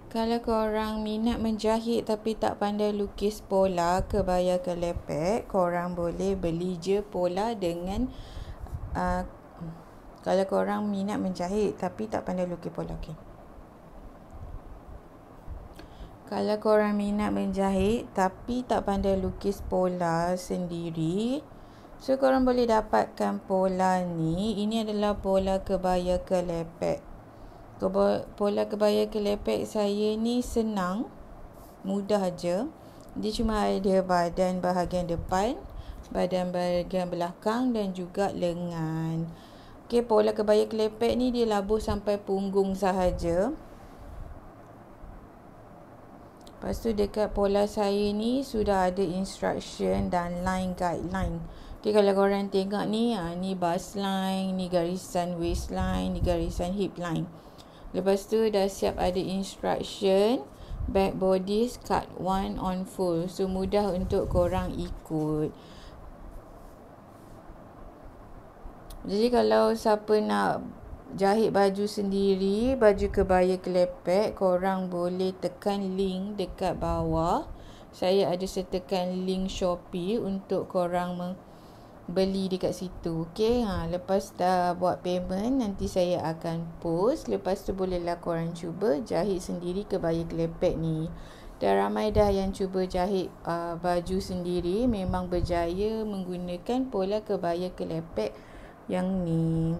Kalau korang minat menjahit tapi tak pandai lukis pola kebaya kelepek, korang boleh beli je pola dengan kalau korang minat menjahit tapi tak pandai lukis pola, okey. Kalau korang minat menjahit tapi tak pandai lukis pola sendiri, so korang boleh dapatkan pola ni. Ini adalah pola kebaya kelepek. Pola kebaya kelepek saya ni senang, mudah je. Dia cuma ada badan bahagian depan, badan bahagian belakang dan juga lengan. Okey, pola kebaya kelepek ni dia labuh sampai punggung sahaja. Lepas tu dekat pola saya ni sudah ada instruction dan line guideline. Okey, kalau korang tengok ni, ni bust line, ni garisan waistline, ni garisan hip line. Lepas tu dah siap ada instruction, back bodies cut 1 on full. So mudah untuk korang ikut. Jadi kalau siapa nak jahit baju sendiri, baju kebaya kelepek, korang boleh tekan link dekat bawah. Saya ada sertakan link Shopee untuk korang beli dekat situ. Okey, lepas dah buat payment, nanti saya akan post. Lepas tu bolehlah korang cuba jahit sendiri kebaya kelepek ni. Dah ramai dah yang cuba jahit baju sendiri, memang berjaya menggunakan pola kebaya kelepek yang ni.